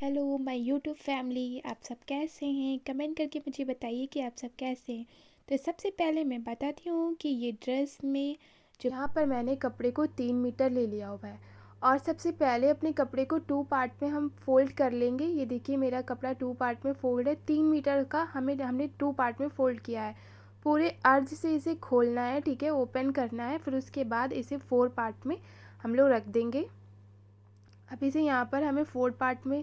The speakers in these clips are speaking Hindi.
हेलो माय यूट्यूब फैमिली, आप सब कैसे हैं? कमेंट करके मुझे बताइए कि आप सब कैसे हैं। तो सबसे पहले मैं बताती हूँ कि ये ड्रेस में जो यहाँ पर मैंने कपड़े को 3 मीटर ले लिया हुआ है। और सबसे पहले अपने कपड़े को 2 पार्ट में हम फोल्ड कर लेंगे। ये देखिए मेरा कपड़ा 2 पार्ट में फोल्ड है। 3 मीटर का हमने 2 पार्ट में फोल्ड किया है। पूरे अर्ज से इसे खोलना है, ठीक है, ओपन करना है। फिर उसके बाद इसे 4 पार्ट में हम लोग रख देंगे। अब इसे यहाँ पर हमें 4 पार्ट में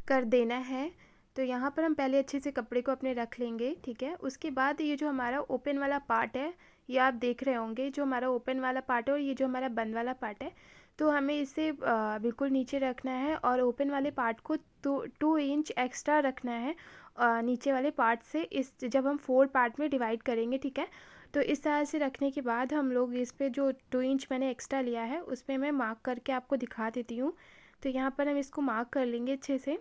कर देना है। तो यहाँ पर हम पहले अच्छे से कपड़े को अपने रख लेंगे, ठीक है। उसके बाद ये जो हमारा ओपन वाला पार्ट है, ये आप देख रहे होंगे, जो हमारा ओपन वाला पार्ट है और ये जो हमारा बंद वाला पार्ट है, तो हमें इसे बिल्कुल नीचे रखना है। और ओपन वाले पार्ट को 2 इंच एक्स्ट्रा रखना है नीचे वाले पार्ट से, इस जब हम 4 पार्ट में डिवाइड करेंगे, ठीक है। तो इस तरह से रखने के बाद हम लोग इस पे जो 2 इंच मैंने एक्स्ट्रा लिया है उस पर मैं मार्क करके आपको दिखा देती हूँ। तो यहाँ पर हम इसको मार्क कर लेंगे अच्छे से।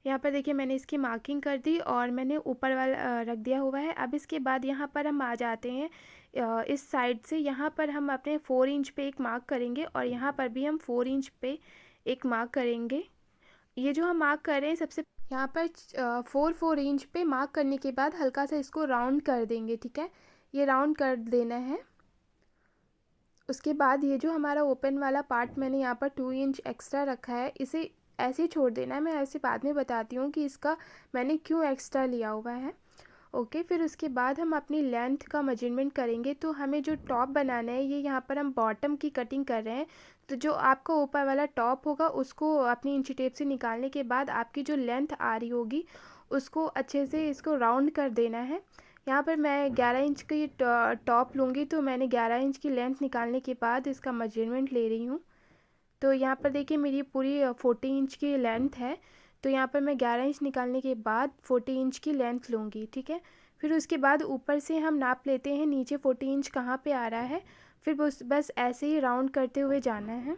यहाँ पर देखिए मैंने इसकी मार्किंग कर दी और मैंने ऊपर वाला रख दिया हुआ है। अब इसके बाद यहाँ पर हम आ जाते हैं इस साइड से। यहाँ पर हम अपने 4 इंच पे एक मार्क करेंगे और यहाँ पर भी हम 4 इंच पे एक मार्क करेंगे। ये जो हम मार्क कर रहे हैं सबसे यहाँ पर 4 इंच पे मार्क करने के बाद हल्का सा इसको राउंड कर देंगे, ठीक है। ये राउंड कर देना है। उसके बाद ये जो हमारा ओपन वाला पार्ट मैंने यहाँ पर 2 इंच एक्स्ट्रा रखा है, इसे ऐसे ही छोड़ देना है। मैं ऐसे बाद में बताती हूँ कि इसका मैंने क्यों एक्स्ट्रा लिया हुआ है। ओके, फिर उसके बाद हम अपनी लेंथ का मेजरमेंट करेंगे। तो हमें जो टॉप बनाना है, ये यहाँ पर हम बॉटम की कटिंग कर रहे हैं। तो जो आपका ऊपर वाला टॉप होगा उसको अपनी इंची टेप से निकालने के बाद आपकी जो लेंथ आ रही होगी उसको अच्छे से इसको राउंड कर देना है। यहाँ पर मैं 11 इंच की टॉप लूँगी, तो मैंने 11 इंच की लेंथ निकालने के बाद इसका मेजरमेंट ले रही हूँ। तो यहाँ पर देखिए मेरी पूरी 40 इंच की लेंथ है। तो यहाँ पर मैं 11 इंच निकालने के बाद 40 इंच की लेंथ लूँगी, ठीक है। फिर उसके बाद ऊपर से हम नाप लेते हैं नीचे 40 इंच कहाँ पे आ रहा है। फिर बस ऐसे ही राउंड करते हुए जाना है।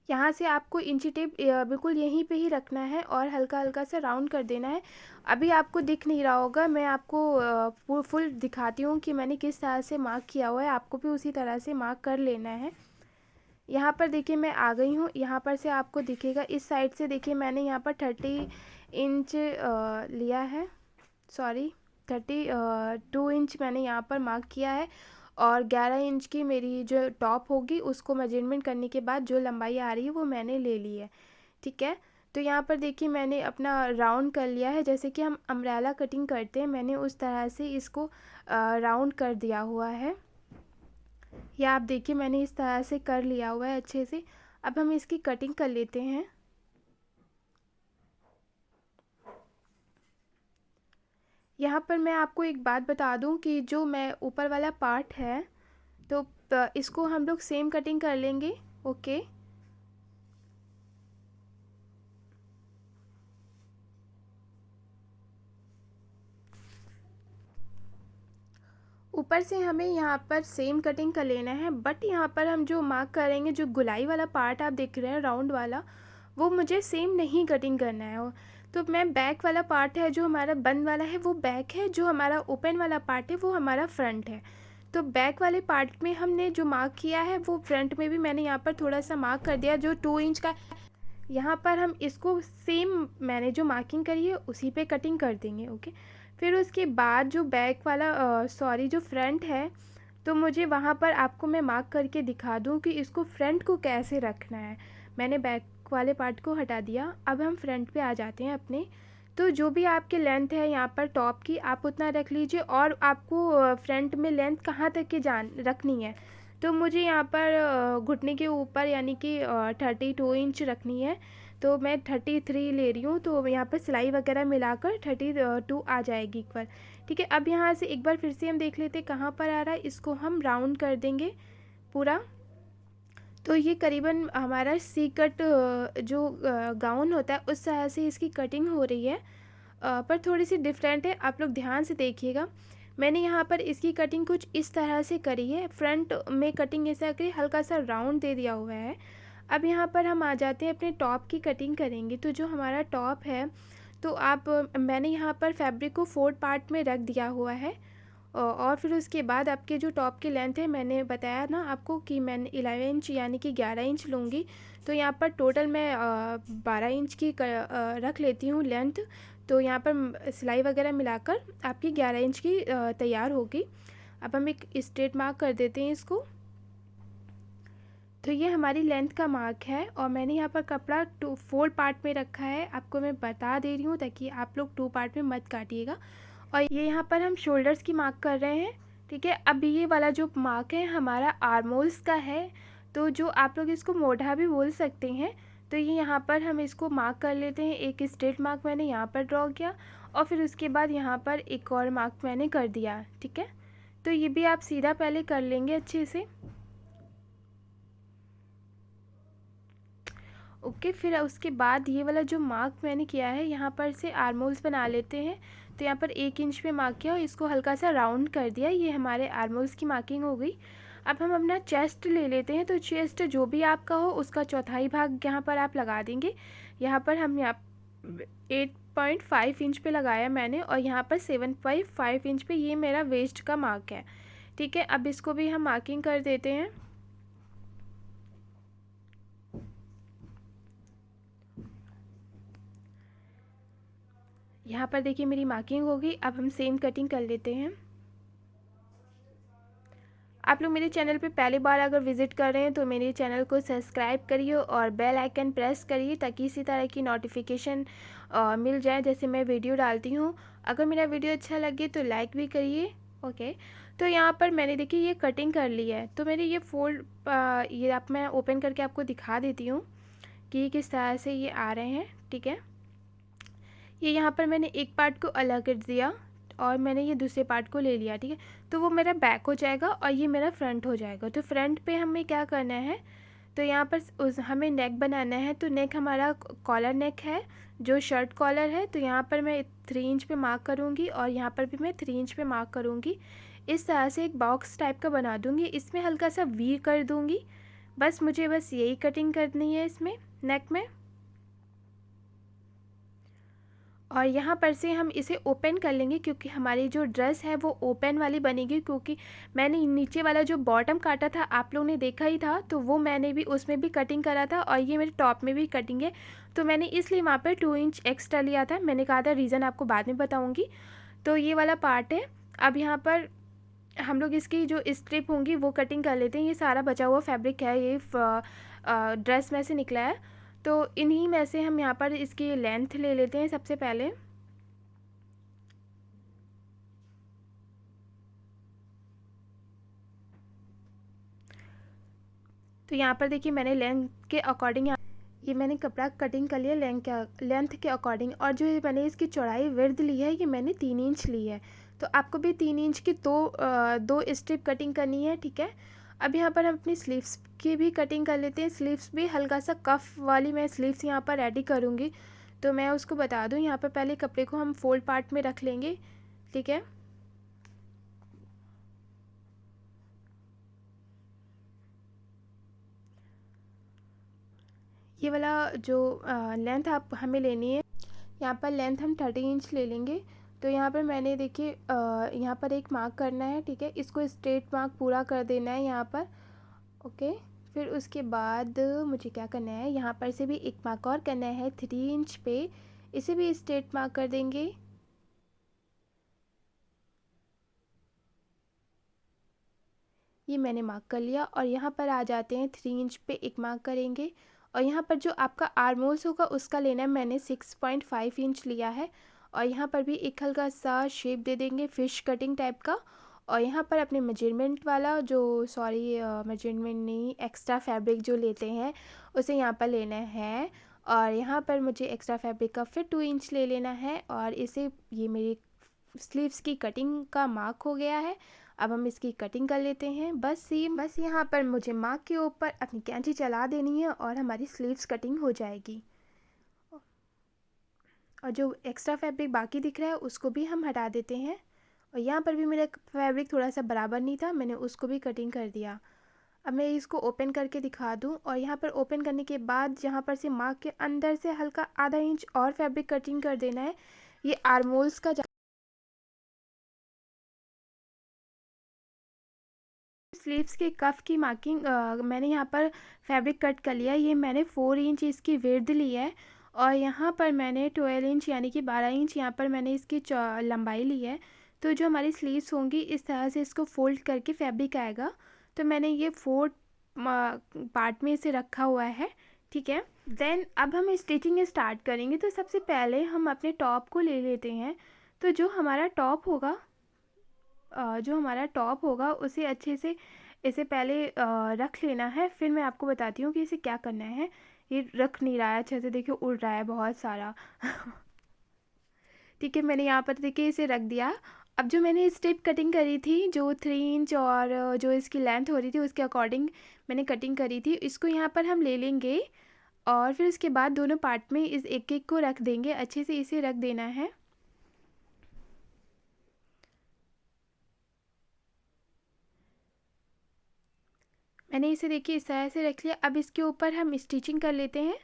यहाँ से आपको इंची टेप बिल्कुल यहीं पे ही रखना है और हल्का हल्का सा राउंड कर देना है। अभी आपको दिख नहीं रहा होगा, मैं आपको फुल दिखाती हूँ कि मैंने किस तरह से मार्क किया हुआ है। आपको भी उसी तरह से मार्क कर लेना है। यहाँ पर देखिए मैं आ गई हूँ। यहाँ पर से आपको दिखेगा, इस साइड से देखिए मैंने यहाँ पर 30 इंच लिया है, सॉरी 2 इंच मैंने यहाँ पर मार्क किया है। और 11 इंच की मेरी जो टॉप होगी उसको मेजरमेंट करने के बाद जो लंबाई आ रही है वो मैंने ले ली है, ठीक है। तो यहाँ पर देखिए मैंने अपना राउंड कर लिया है, जैसे कि हम अम्ब्रेला कटिंग करते हैं, मैंने उस तरह से इसको राउंड कर दिया हुआ है। या आप देखिए मैंने इस तरह से कर लिया हुआ है अच्छे से। अब हम इसकी कटिंग कर लेते हैं। यहाँ पर मैं आपको एक बात बता दूं कि जो मैं ऊपर वाला पार्ट है, तो इसको हम लोग सेम कटिंग कर लेंगे। ओके, ऊपर से हमें यहाँ पर सेम कटिंग कर लेना है। बट यहाँ पर हम जो मार्क करेंगे, जो गुलाई वाला पार्ट आप देख रहे हैं राउंड वाला, वो मुझे सेम नहीं कटिंग करना है। तो मैं बैक वाला पार्ट है जो हमारा बंद वाला है वो बैक है, जो हमारा ओपन वाला पार्ट है वो हमारा फ्रंट है। तो बैक वाले पार्ट में हमने जो मार्क किया है वो फ्रंट में भी मैंने यहाँ पर थोड़ा सा मार्क कर दिया, जो 2 इंच का। यहाँ पर हम इसको सेम मैंने जो मार्किंग करी है उसी पे कटिंग कर देंगे। ओके, फिर उसके बाद जो बैक वाला सॉरी जो फ्रंट है, तो मुझे वहाँ पर आपको मैं मार्क करके दिखा दूँ कि इसको फ्रंट को कैसे रखना है। मैंने बैक वाले पार्ट को हटा दिया, अब हम फ्रंट पे आ जाते हैं अपने। तो जो भी आपकी लेंथ है यहाँ पर टॉप की, आप उतना रख लीजिए। और आपको फ्रंट में लेंथ कहाँ तक की जान रखनी है, तो मुझे यहाँ पर घुटने के ऊपर यानी कि 32 इंच रखनी है। तो मैं 33 ले रही हूँ, तो यहाँ पर सिलाई वगैरह मिलाकर 32 आ जाएगी एक बार, ठीक है। अब यहाँ से एक बार फिर से हम देख लेते हैं कहाँ पर आ रहा है, इसको हम राउंड कर देंगे पूरा। तो ये करीबन हमारा सी कट जो गाउन होता है उस तरह से इसकी कटिंग हो रही है। पर थोड़ी सी डिफरेंट है, आप लोग ध्यान से देखिएगा। मैंने यहाँ पर इसकी कटिंग कुछ इस तरह से करी है, फ्रंट में कटिंग ऐसा करी, हल्का सा राउंड दे दिया हुआ है। अब यहाँ पर हम आ जाते हैं अपने टॉप की कटिंग करेंगे। तो जो हमारा टॉप है, तो आप मैंने यहाँ पर फैब्रिक को 4 पार्ट में रख दिया हुआ है। और फिर उसके बाद आपके जो टॉप की लेंथ है, मैंने बताया ना आपको कि मैंने 11 इंच यानी कि 11 इंच लूँगी। तो यहाँ पर टोटल मैं 12 इंच की रख लेती हूँ लेंथ। तो यहाँ पर सिलाई वगैरह मिलाकर आपकी 11 इंच की तैयार होगी। अब हम एक स्ट्रेट मार्क कर देते हैं इसको। तो ये हमारी लेंथ का मार्क है और मैंने यहाँ पर कपड़ा 4 पार्ट में रखा है। आपको मैं बता दे रही हूँ ताकि आप लोग 2 पार्ट में मत काटिएगा। और ये यहाँ पर हम शोल्डर्स की मार्क कर रहे हैं, ठीक है। अब ये वाला जो मार्क है हमारा आर्मोल्स का है, तो जो आप लोग इसको मोढ़ा भी बोल सकते हैं। तो ये यहाँ पर हम इसको मार्क कर लेते हैं। एक स्ट्रेट मार्क मैंने यहाँ पर ड्रॉ किया और फिर उसके बाद यहाँ पर एक और मार्क मैंने कर दिया, ठीक है। तो ये भी आप सीधा पहले कर लेंगे अच्छे से। ओके, फिर उसके बाद ये वाला जो मार्क मैंने किया है यहाँ पर से आर्मोल्स बना लेते हैं। तो यहाँ पर 1 इंच पे मार्क किया और इसको हल्का सा राउंड कर दिया। ये हमारे आर्मोल्स की मार्किंग हो गई। अब हम अपना चेस्ट ले लेते हैं। तो चेस्ट जो भी आपका हो उसका चौथाई भाग यहाँ पर आप लगा देंगे। यहाँ पर हम 8.5 इंच पे लगाया मैंने और यहाँ पर 7.5 इंच पे ये मेरा वेस्ट का मार्क है, ठीक है। अब इसको भी हम मार्किंग कर देते हैं। यहाँ पर देखिए मेरी मार्किंग हो गई। अब हम सेम कटिंग कर लेते हैं। आप लोग मेरे चैनल पे पहली बार अगर विज़िट कर रहे हैं तो मेरे चैनल को सब्सक्राइब करिए और बेल आइकन प्रेस करिए ताकि इसी तरह की नोटिफिकेशन मिल जाए जैसे मैं वीडियो डालती हूँ। अगर मेरा वीडियो अच्छा लगे तो लाइक भी करिए, ओके। तो यहाँ पर मैंने देखिए ये कटिंग कर ली है। तो मेरे ये फोल्ड ये आप मैं ओपन करके आपको दिखा देती हूँ कि किस तरह से ये आ रहे हैं, ठीक है। ये यहाँ पर मैंने एक पार्ट को अलग कर दिया और मैंने ये दूसरे पार्ट को ले लिया, ठीक है। तो वो मेरा बैक हो जाएगा और ये मेरा फ्रंट हो जाएगा। तो फ्रंट पे हमें क्या करना है, तो यहाँ पर हमें नेक बनाना है। तो नेक हमारा कॉलर नेक है, जो शर्ट कॉलर है। तो यहाँ पर मैं 3 इंच पे मार्क करूँगी और यहाँ पर भी मैं 3 इंच पे मार्क करूँगी। इस तरह से एक बॉक्स टाइप का बना दूँगी। इसमें हल्का सा वी कर दूँगी। मुझे यही कटिंग करनी है इसमें नेक में। और यहाँ पर से हम इसे ओपन कर लेंगे क्योंकि हमारी जो ड्रेस है वो ओपन वाली बनेगी। क्योंकि मैंने नीचे वाला जो बॉटम काटा था आप लोगों ने देखा ही था, तो वो मैंने भी उसमें भी कटिंग करा था और ये मेरे टॉप में भी कटिंग है। तो मैंने इसलिए वहाँ पर 2 इंच एक्स्ट्रा लिया था। मैंने कहा था रीज़न आपको बाद में बताऊँगी। तो ये वाला पार्ट है। अब यहाँ पर हम लोग इसकी जो स्ट्रिप होंगी वो कटिंग कर लेते हैं। ये सारा बचा हुआ फैब्रिक है, ये ड्रेस में से निकला है। तो इन्हीं में से हम यहाँ पर इसकी लेंथ ले लेते हैं सबसे पहले। तो यहाँ पर देखिए मैंने लेंथ के अकॉर्डिंग ये मैंने कपड़ा कटिंग कर लिया लेंथ के अकॉर्डिंग। और जो ये मैंने इसकी चौड़ाई विड्थ ली है ये मैंने 3 इंच ली है। तो आपको भी 3 इंच की दो स्ट्रिप कटिंग करनी है, ठीक है। अब यहाँ पर हम अपनी स्लीव्स की भी कटिंग कर लेते हैं। स्लीव्स भी हल्का सा कफ वाली मैं स्लीव्स यहाँ पर रेडी करूँगी। तो मैं उसको बता दूँ, यहाँ पर पहले कपड़े को हम फोल्ड पार्ट में रख लेंगे, ठीक है। ये वाला जो लेंथ आप हमें लेनी है, यहाँ पर लेंथ हम 30 इंच ले लेंगे। तो यहाँ पर मैंने देखिए यहाँ पर एक मार्क करना है, ठीक है। इसको स्ट्रेट मार्क पूरा कर देना है यहाँ पर, ओके। फिर उसके बाद मुझे क्या करना है, यहाँ पर से भी एक मार्क और करना है 3 इंच पे। इसे भी स्ट्रेट मार्क कर देंगे। ये मैंने मार्क कर लिया और यहाँ पर आ जाते हैं 3 इंच पे एक मार्क करेंगे। और यहाँ पर जो आपका आर्मोल्स होगा उसका लेना है, मैंने 6.5 इंच लिया है। और यहाँ पर भी एक हल्का सा शेप दे देंगे फिश कटिंग टाइप का। और यहाँ पर अपने मेजरमेंट वाला जो मेजरमेंट नहीं, एक्स्ट्रा फैब्रिक जो लेते हैं उसे यहाँ पर लेना है। और यहाँ पर मुझे एक्स्ट्रा फैब्रिक का फिर 2 इंच ले लेना है और इसे ये मेरी स्लीव्स की कटिंग का मार्क हो गया है। अब हम इसकी कटिंग कर लेते हैं। बस यहाँ पर मुझे मार्क के ऊपर अपनी कैंची चला देनी है और हमारी स्लीव्स कटिंग हो जाएगी। और जो एक्स्ट्रा फैब्रिक बाकी दिख रहा है उसको भी हम हटा देते हैं। और यहाँ पर भी मेरा फैब्रिक थोड़ा सा बराबर नहीं था, मैंने उसको भी कटिंग कर दिया। अब मैं इसको ओपन करके दिखा दूँ। और यहाँ पर ओपन करने के बाद जहाँ पर से मार्क के अंदर से हल्का आधा इंच और फैब्रिक कटिंग कर देना है। ये आर्मोल्स का स्लीव्स के कफ की मार्किंग मैंने यहाँ पर फैब्रिक कट कर लिया। ये मैंने 4 इंच इसकी विड्थ ली है और यहाँ पर मैंने 12 इंच यानी कि 12 इंच यहाँ पर मैंने इसकी लंबाई ली है। तो जो हमारी स्लीव्स होंगी इस तरह से इसको फोल्ड करके फैब्रिक आएगा। तो मैंने ये 4 पार्ट में इसे रखा हुआ है, ठीक है। देन अब हम स्टिचिंग स्टार्ट करेंगे। तो सबसे पहले हम अपने टॉप को ले लेते हैं। तो जो हमारा टॉप होगा उसे अच्छे से इसे पहले रख लेना है। फिर मैं आपको बताती हूँ कि इसे क्या करना है। ये रख नहीं रहा है अच्छे से, देखिए उड़ रहा है बहुत सारा ठीक है, मैंने यहाँ पर देखिए इसे रख दिया। अब जो मैंने स्टेप कटिंग करी थी जो 3 इंच और जो इसकी लेंथ हो रही थी उसके अकॉर्डिंग मैंने कटिंग करी थी, इसको यहाँ पर हम ले लेंगे और फिर उसके बाद दोनों पार्ट में इस एक एक को रख देंगे। अच्छे से इसे रख देना है। मैंने इसे देखिए इस तरह से रख लिया। अब इसके ऊपर हम स्टिचिंग कर लेते हैं।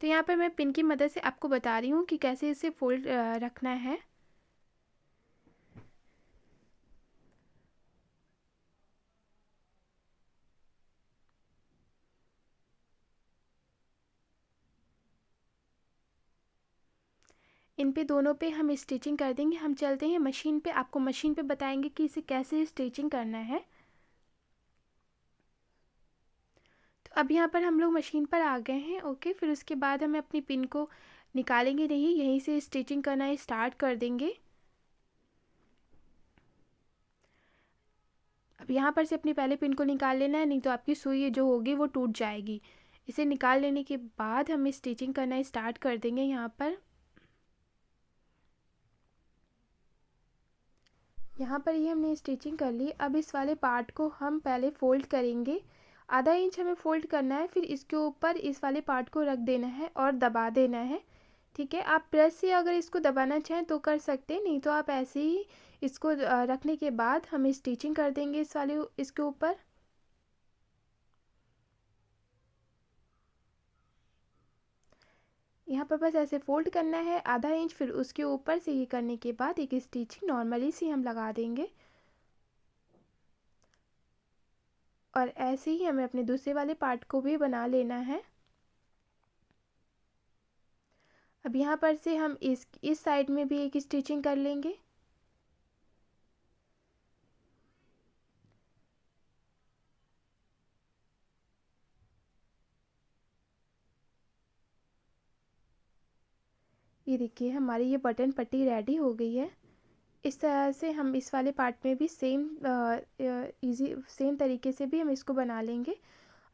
तो यहाँ पर मैं पिन की मदद से आपको बता रही हूँ कि कैसे इसे फोल्ड रखना है। इन पे दोनों पे हम स्टिचिंग कर देंगे। हम चलते हैं मशीन पे, आपको मशीन पे बताएंगे कि इसे कैसे स्टिचिंग करना है। तो अब यहाँ पर हम लोग मशीन पर आ गए हैं, ओके। फिर उसके बाद हमें अपनी पिन को निकालेंगे नहीं, यहीं से स्टिचिंग करना स्टार्ट कर देंगे। अब यहाँ पर से अपनी पहले पिन को निकाल लेना है, नहीं तो आपकी सुई जो होगी वो टूट जाएगी। इसे निकाल लेने के बाद हम स्टिचिंग करना स्टार्ट कर देंगे। यहाँ पर ये हमने स्टिचिंग कर ली। अब इस वाले पार्ट को हम पहले फ़ोल्ड करेंगे। आधा इंच हमें फ़ोल्ड करना है, फिर इसके ऊपर इस वाले पार्ट को रख देना है और दबा देना है, ठीक है। आप प्रेस से अगर इसको दबाना चाहें तो कर सकते हैं, नहीं तो आप ऐसे ही इसको रखने के बाद हम स्टिचिंग कर देंगे इसके ऊपर। यहाँ पर बस ऐसे फोल्ड करना है आधा इंच, फिर उसके ऊपर से ये करने के बाद एक स्टिचिंग नॉर्मली सी हम लगा देंगे। और ऐसे ही हमें अपने दूसरे वाले पार्ट को भी बना लेना है। अब यहाँ पर से हम इस साइड में भी एक स्टिचिंग कर लेंगे। ये देखिए हमारी ये बटन पट्टी रेडी हो गई है। इस तरह से हम इस वाले पार्ट में भी सेम तरीके से भी हम इसको बना लेंगे।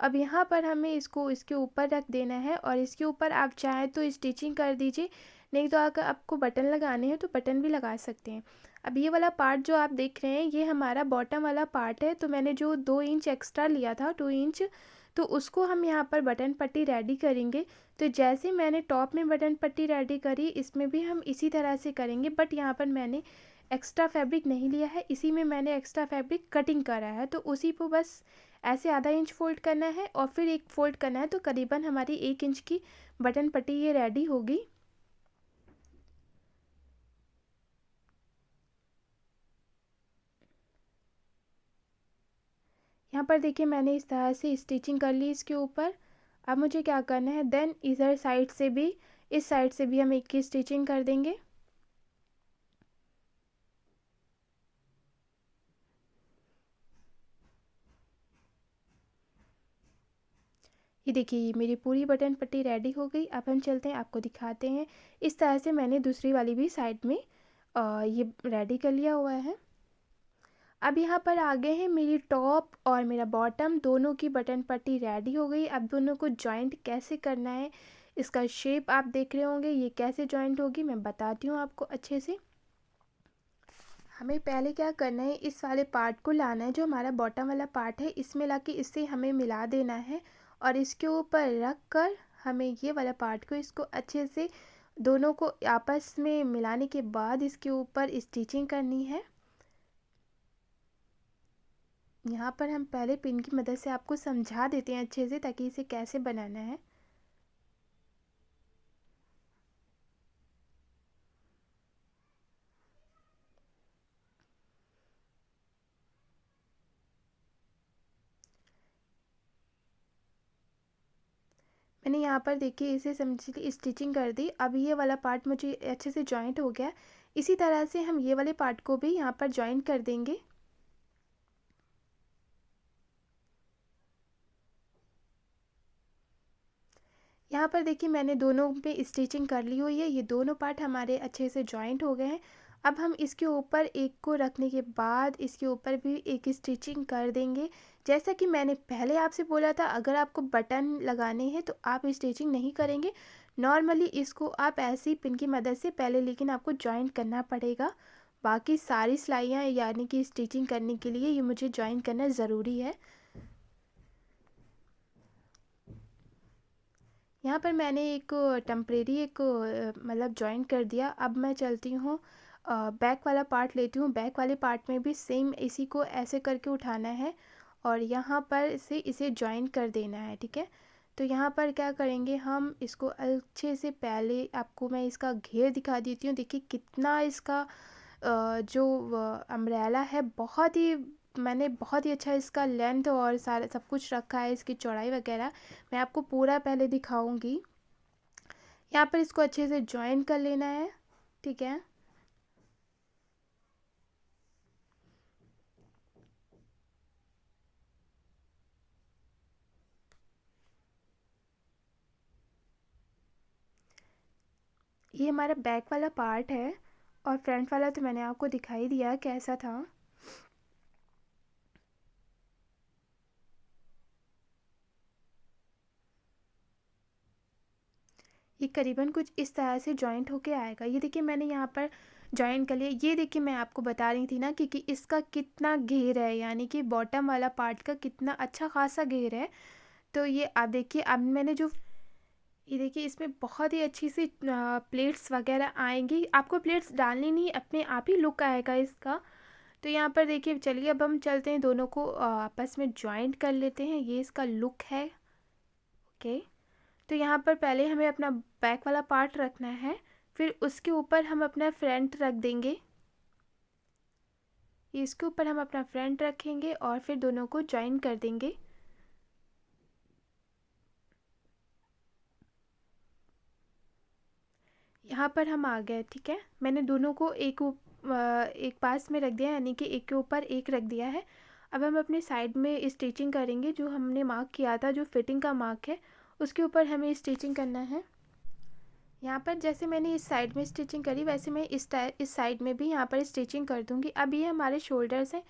अब यहाँ पर हमें इसको इसके ऊपर रख देना है और इसके ऊपर आप चाहें तो स्टिचिंग कर दीजिए, नहीं तो अगर आपको बटन लगाने हैं तो बटन भी लगा सकते हैं। अब ये वाला पार्ट जो आप देख रहे हैं ये हमारा बॉटम वाला पार्ट है। तो मैंने जो 2 इंच एक्स्ट्रा लिया था 2 इंच, तो उसको हम यहाँ पर बटन पट्टी रेडी करेंगे। तो जैसे मैंने टॉप में बटन पट्टी रेडी करी इसमें भी हम इसी तरह से करेंगे, बट यहाँ पर मैंने एक्स्ट्रा फैब्रिक नहीं लिया है, इसी में मैंने एक्स्ट्रा फैब्रिक कटिंग करा है। तो उसी को बस ऐसे आधा इंच फोल्ड करना है और फिर एक फोल्ड करना है, तो करीबन हमारी 1 इंच की बटन पट्टी ये रेडी होगी। यहाँ पर देखिए मैंने इस तरह से स्टिचिंग कर ली इसके ऊपर। अब मुझे क्या करना है, देन इधर साइड से भी इस साइड से भी हम एक की स्टिचिंग कर देंगे। ये देखिए ये मेरी पूरी बटन पट्टी रेडी हो गई। अब हम चलते हैं आपको दिखाते हैं। इस तरह से मैंने दूसरी वाली भी साइड में ये रेडी कर लिया हुआ है। अब यहाँ पर आगे हैं मेरी टॉप और मेरा बॉटम दोनों की बटन पट्टी रेडी हो गई। अब दोनों को जॉइंट कैसे करना है, इसका शेप आप देख रहे होंगे ये कैसे जॉइंट होगी, मैं बताती हूँ आपको अच्छे से। हमें पहले क्या करना है, इस वाले पार्ट को लाना है जो हमारा बॉटम वाला पार्ट है, इसमें लाके इससे हमें मिला देना है और इसके ऊपर रख कर हमें ये वाला पार्ट को इसको अच्छे से दोनों को आपस में मिलाने के बाद इसके ऊपर स्टिचिंग करनी है। यहाँ पर हम पहले पिन की मदद से आपको समझा देते हैं अच्छे से ताकि इसे कैसे बनाना है। मैंने यहाँ पर देखिए इसे समझ ली स्टिचिंग कर दी। अब ये वाला पार्ट मुझे अच्छे से जॉइंट हो गया। इसी तरह से हम ये वाले पार्ट को भी यहाँ पर जॉइंट कर देंगे। यहाँ पर देखिए मैंने दोनों पे स्टिचिंग कर ली हुई है। ये दोनों पार्ट हमारे अच्छे से जॉइंट हो गए हैं। अब हम इसके ऊपर एक को रखने के बाद इसके ऊपर भी एक स्टिचिंग कर देंगे। जैसा कि मैंने पहले आपसे बोला था, अगर आपको बटन लगाने हैं तो आप स्टिचिंग नहीं करेंगे, नॉर्मली इसको आप ऐसी पिन की मदद से पहले, लेकिन आपको जॉइंट करना पड़ेगा। बाकी सारी सिलाइयाँ यानी कि स्टिचिंग करने के लिए ये मुझे जॉइंट करना ज़रूरी है। यहाँ पर मैंने एक टेम्परेरी एक मतलब जॉइन कर दिया। अब मैं चलती हूँ बैक वाला पार्ट लेती हूँ। बैक वाले पार्ट में भी सेम इसी को ऐसे करके उठाना है और यहाँ पर से इसे जॉइन कर देना है। ठीक है, तो यहाँ पर क्या करेंगे, हम इसको अच्छे से, पहले आपको मैं इसका घेर दिखा देती हूँ। देखिए कितना इसका जो अम्ब्रेला है, बहुत ही, मैंने बहुत ही अच्छा इसका लेंथ और सारा सब कुछ रखा है, इसकी चौड़ाई वगैरह मैं आपको पूरा पहले दिखाऊंगी। यहाँ पर इसको अच्छे से जॉइन कर लेना है। ठीक है, ये हमारा बैक वाला पार्ट है और फ्रंट वाला तो मैंने आपको दिखाई दिया कैसा था। ये करीबन कुछ इस तरह से जॉइंट होके आएगा। ये देखिए मैंने यहाँ पर जॉइन कर लिया। ये देखिए मैं आपको बता रही थी ना कि इसका कितना घेर है, यानी कि बॉटम वाला पार्ट का कितना अच्छा खासा घेर है। तो ये आप देखिए, अब मैंने जो, ये देखिए इसमें बहुत ही अच्छी सी प्लेट्स वगैरह आएंगी। आपको प्लेट्स डालनी नहीं, अपने आप ही लुक आएगा इसका। तो यहाँ पर देखिए, चलिए अब हम चलते हैं, दोनों को आपस में जॉइंट कर लेते हैं। ये इसका लुक है। ओके, तो यहाँ पर पहले हमें अपना बैक वाला पार्ट रखना है, फिर उसके ऊपर हम अपना फ्रंट रख देंगे। इसके ऊपर हम अपना फ्रंट रखेंगे और फिर दोनों को जॉइन कर देंगे। यहाँ पर हम आ गए। ठीक है, मैंने दोनों को एक पास में रख दिया, यानी कि एक के ऊपर एक रख दिया है। अब हम अपने साइड में स्टिचिंग करेंगे। जो हमने मार्क किया था, जो फिटिंग का मार्क है, उसके ऊपर हमें स्टिचिंग करना है। यहाँ पर जैसे मैंने इस साइड में स्टिचिंग करी, वैसे मैं इस साइड में भी यहाँ पर स्टिचिंग कर दूँगी। अब ये हमारे शोल्डर्स हैं।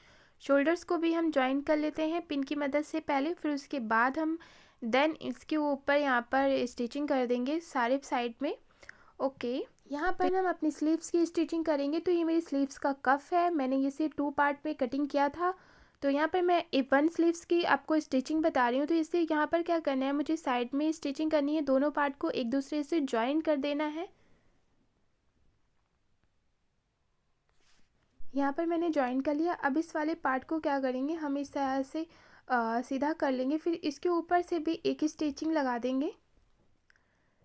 शोल्डर्स को भी हम जॉइन कर लेते हैं पिन की मदद से पहले, फिर उसके बाद हम देन इसके ऊपर यहाँ पर स्टिचिंग कर देंगे सारे साइड में। ओके, यहाँ पर हम अपनी स्लीव्स की स्टिचिंग करेंगे। तो ये मेरी स्लीव्स का कफ है, मैंने इसे 2 पार्ट में कटिंग किया था। तो यहाँ पर मैं एक 1 स्लीव्स की आपको स्टिचिंग बता रही हूँ। तो इससे यहाँ पर क्या करना है, मुझे साइड में स्टिचिंग करनी है, दोनों पार्ट को एक दूसरे से जॉइन कर देना है। यहाँ पर मैंने जॉइन कर लिया। अब इस वाले पार्ट को क्या करेंगे, हम इस तरह से सीधा कर लेंगे, फिर इसके ऊपर से भी एक स्टिचिंग लगा देंगे।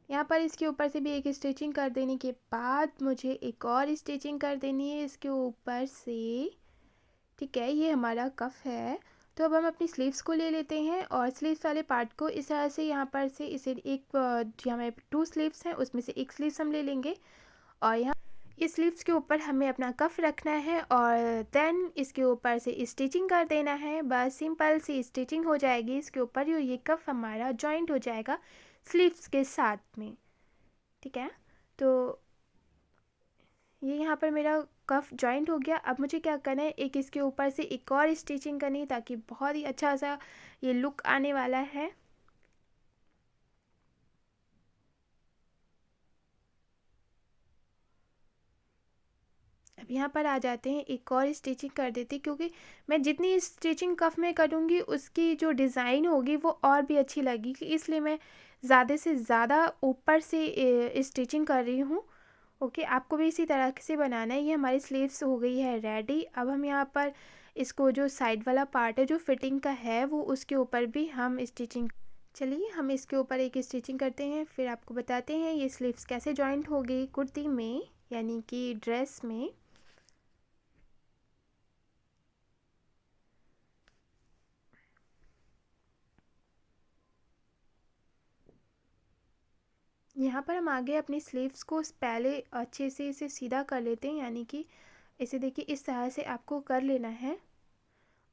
यहाँ पर इसके ऊपर से भी एक स्टिचिंग कर देने के बाद मुझे एक और स्टिचिंग कर देनी है इसके ऊपर से। ठीक है, ये हमारा कफ है। तो अब हम अपनी स्लीव्स को ले लेते हैं और स्लीव्स वाले पार्ट को इस तरह से यहाँ पर से इसे एक, जो हमें 2 स्लीव्स हैं उसमें से एक स्लीव्स हम ले लेंगे और यहाँ ये स्लीव्स के ऊपर हमें अपना कफ रखना है और देन इसके ऊपर से स्टिचिंग कर देना है। बस सिंपल सी स्टिचिंग हो जाएगी इसके ऊपर, ये कफ हमारा जॉइंट हो जाएगा स्लीव्स के साथ में। ठीक है, तो ये यहाँ पर मेरा कफ जॉइंट हो गया। अब मुझे क्या करना है, एक इसके ऊपर से एक और स्टिचिंग करनी है ताकि बहुत ही अच्छा सा ये लुक आने वाला है। अब यहाँ पर आ जाते हैं, एक और स्टिचिंग कर देती, क्योंकि मैं जितनी स्टिचिंग कफ में करूँगी उसकी जो डिज़ाइन होगी वो और भी अच्छी लगेगी, इसलिए मैं ज़्यादा से ज़्यादा ऊपर से स्टिचिंग कर रही हूँ। ओके, आपको भी इसी तरह से बनाना है। ये हमारी स्लीव्स हो गई है रेडी। अब हम यहाँ पर इसको, जो साइड वाला पार्ट है जो फिटिंग का है, वो उसके ऊपर भी हम स्टिचिंग, चलिए हम इसके ऊपर एक स्टिचिंग करते हैं, फिर आपको बताते हैं ये स्लीव्स कैसे जॉइंट होगी कुर्ती में, यानी कि ड्रेस में। यहाँ पर हम आगे अपनी स्लीव्स को पहले अच्छे से इसे सीधा कर लेते हैं, यानी कि इसे देखिए इस तरह से आपको कर लेना है।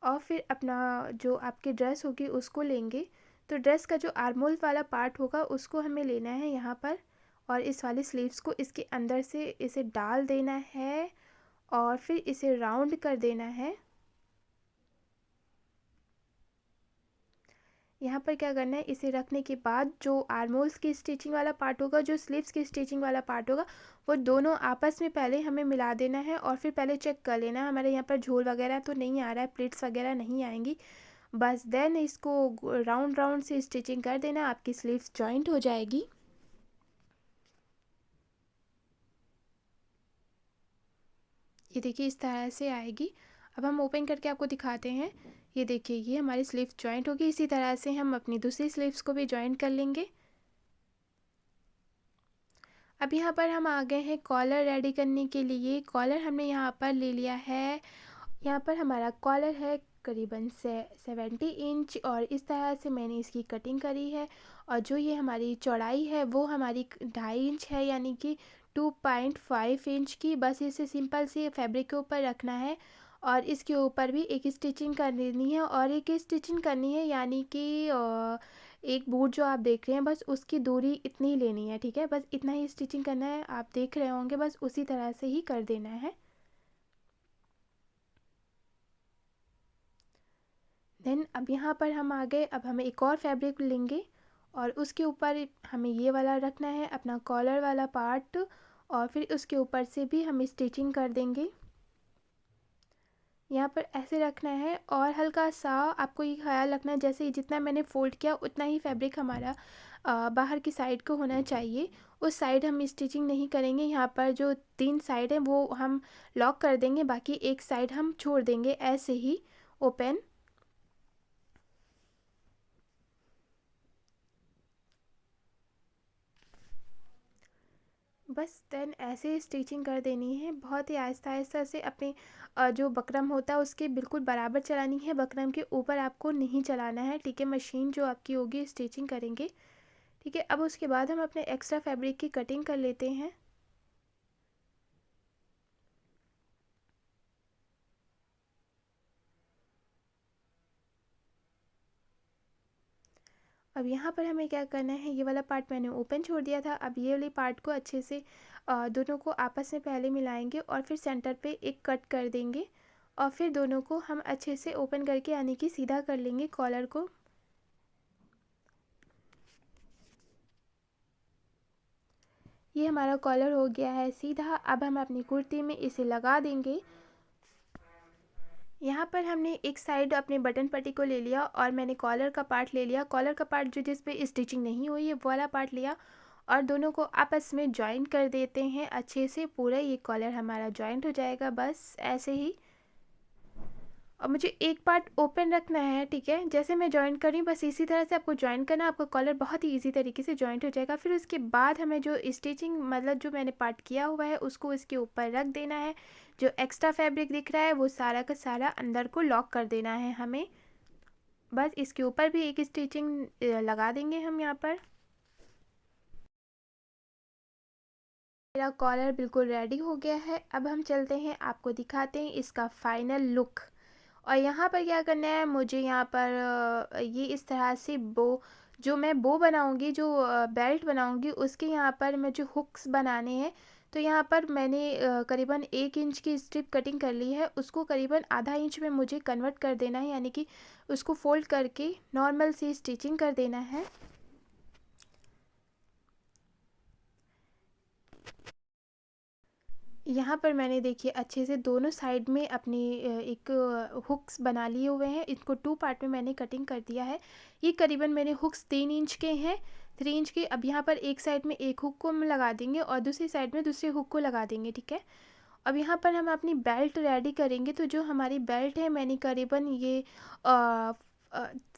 और फिर अपना जो आपकी ड्रेस होगी उसको लेंगे, तो ड्रेस का जो आर्मोल वाला पार्ट होगा उसको हमें लेना है यहाँ पर, और इस वाली स्लीव्स को इसके अंदर से इसे डाल देना है और फिर इसे राउंड कर देना है। यहाँ पर क्या करना है, इसे रखने के बाद जो आर्मोल्स की स्टिचिंग वाला पार्ट होगा, जो स्लीव्स की स्टिचिंग वाला पार्ट होगा, वो दोनों आपस में पहले हमें मिला देना है और फिर पहले चेक कर लेना है हमारे यहाँ पर झोल वगैरह तो नहीं आ रहा है, प्लेट्स वगैरह नहीं आएंगी। बस देन इसको राउंड राउंड से स्टिचिंग कर देना, आपकी स्लीव्स जॉइंट हो जाएगी। ये देखिए इस तरह से आएगी। अब हम ओपन करके आपको दिखाते हैं। ये देखिए ये हमारी स्लीव्स जॉइंट होगी। इसी तरह से हम अपनी दूसरी स्लीव्स को भी जॉइंट कर लेंगे। अब यहाँ पर हम आ गए हैं कॉलर रेडी करने के लिए। कॉलर हमने यहाँ पर ले लिया है, यहाँ पर हमारा कॉलर है करीबन 70 इंच, और इस तरह से मैंने इसकी कटिंग करी है। और जो ये हमारी चौड़ाई है वो हमारी 2.5 इंच है, यानी कि 2.5 इंच की। बस इसे सिंपल से फैब्रिक के ऊपर रखना है और इसके ऊपर भी एक स्टिचिंग कर देनी है, और एक स्टिचिंग करनी है, यानी कि एक बूट जो आप देख रहे हैं बस उसकी दूरी इतनी ही लेनी है, ठीक है। बस इतना ही स्टिचिंग करना है, आप देख रहे होंगे, बस उसी तरह से ही कर देना है। देन अब यहाँ पर हम आ गए। अब हमें एक और फैब्रिक लेंगे और उसके ऊपर हमें ये वाला रखना है अपना कॉलर वाला पार्ट, और फिर उसके ऊपर से भी हम स्टिचिंग कर देंगे। यहाँ पर ऐसे रखना है और हल्का सा आपको ये ख्याल रखना है जैसे जितना मैंने फ़ोल्ड किया उतना ही फैब्रिक हमारा बाहर की साइड को होना चाहिए। उस साइड हम स्टिचिंग नहीं करेंगे। यहाँ पर जो 3 साइड हैं वो हम लॉक कर देंगे, बाकी एक साइड हम छोड़ देंगे ऐसे ही ओपन। बस देन ऐसे ही स्टिचिंग कर देनी है, बहुत ही आहिस्ता आहिस्ता से अपने जो बकरम होता है उसके बिल्कुल बराबर चलानी है, बकरम के ऊपर आपको नहीं चलाना है, ठीक है। मशीन जो आपकी होगी स्टिचिंग करेंगे, ठीक है। अब उसके बाद हम अपने एक्स्ट्रा फैब्रिक की कटिंग कर लेते हैं। अब यहाँ पर हमें क्या करना है, ये वाला पार्ट मैंने ओपन छोड़ दिया था, अब ये वाली पार्ट को अच्छे से दोनों को आपस में पहले मिलाएंगे और फिर सेंटर पे एक कट कर देंगे, और फिर दोनों को हम अच्छे से ओपन करके यानी कि सीधा कर लेंगे कॉलर को। ये हमारा कॉलर हो गया है सीधा। अब हम अपनी कुर्ती में इसे लगा देंगे। यहाँ पर हमने एक साइड अपने बटन पट्टी को ले लिया और मैंने कॉलर का पार्ट ले लिया, कॉलर का पार्ट जो जिस पे स्टिचिंग नहीं हुई है वो वाला पार्ट लिया, और दोनों को आपस में जॉइन कर देते हैं अच्छे से। पूरा ये कॉलर हमारा जॉइंट हो जाएगा, बस ऐसे ही। और मुझे एक पार्ट ओपन रखना है, ठीक है। जैसे मैं जॉइन कर रही हूँ बस इसी तरह से आपको जॉइन करना, आपका कॉलर बहुत ही इजी तरीके से जॉइंट हो जाएगा। फिर उसके बाद हमें जो स्टिचिंग मतलब जो मैंने पार्ट किया हुआ है उसको इसके ऊपर रख देना है। जो एक्स्ट्रा फैब्रिक दिख रहा है वो सारा का सारा अंदर को लॉक कर देना है हमें। बस इसके ऊपर भी एक स्टिचिंग लगा देंगे हम यहाँ पर। मेरा कॉलर बिल्कुल रेडी हो गया है। अब हम चलते हैं, आपको दिखाते हैं इसका फाइनल लुक। और यहाँ पर क्या करना है, मुझे यहाँ पर ये इस तरह से जो मैं बो बनाऊँगी, जो बेल्ट बनाऊँगी उसके यहाँ पर मुझे हुक्स बनाने हैं। तो यहाँ पर मैंने करीबन 1 इंच की स्ट्रिप कटिंग कर ली है, उसको करीबन आधा इंच में मुझे कन्वर्ट कर देना है, यानी कि उसको फोल्ड करके नॉर्मल सी स्टिचिंग कर देना है। यहाँ पर मैंने देखिए अच्छे से दोनों साइड में अपनी एक हुक्स बना लिए हुए हैं। इसको 2 पार्ट में मैंने कटिंग कर दिया है। ये करीबन मेरे हुक्स 3 इंच के हैं, 3 इंच के। अब यहाँ पर एक साइड में एक हुक को हम लगा देंगे और दूसरी साइड में दूसरे हुक को लगा देंगे, ठीक है। अब यहाँ पर हम अपनी बेल्ट रेडी करेंगे। तो जो हमारी बेल्ट है मैंने करीबन ये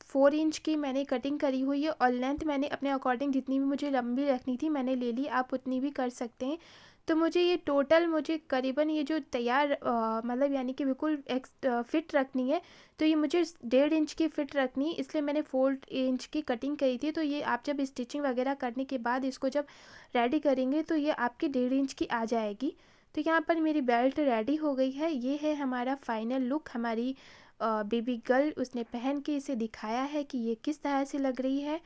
4 इंच की मैंने कटिंग करी हुई है, और लेंथ मैंने अपने अकॉर्डिंग जितनी भी मुझे लंबी रखनी थी मैंने ले ली, आप उतनी भी कर सकते हैं। तो मुझे ये टोटल मुझे करीबन ये जो तैयार मतलब यानी कि बिल्कुल फिट रखनी है, तो ये मुझे 1.5 इंच की फिट रखनी है, इसलिए मैंने 4 इंच की कटिंग करी थी। तो ये आप जब स्टिचिंग वगैरह करने के बाद इसको जब रेडी करेंगे तो ये आपकी 1.5 इंच की आ जाएगी। तो यहाँ पर मेरी बेल्ट रेडी हो गई है। ये है हमारा फाइनल लुक। हमारी बेबी गर्ल उसने पहन के इसे दिखाया है कि ये किस तरह से लग रही है।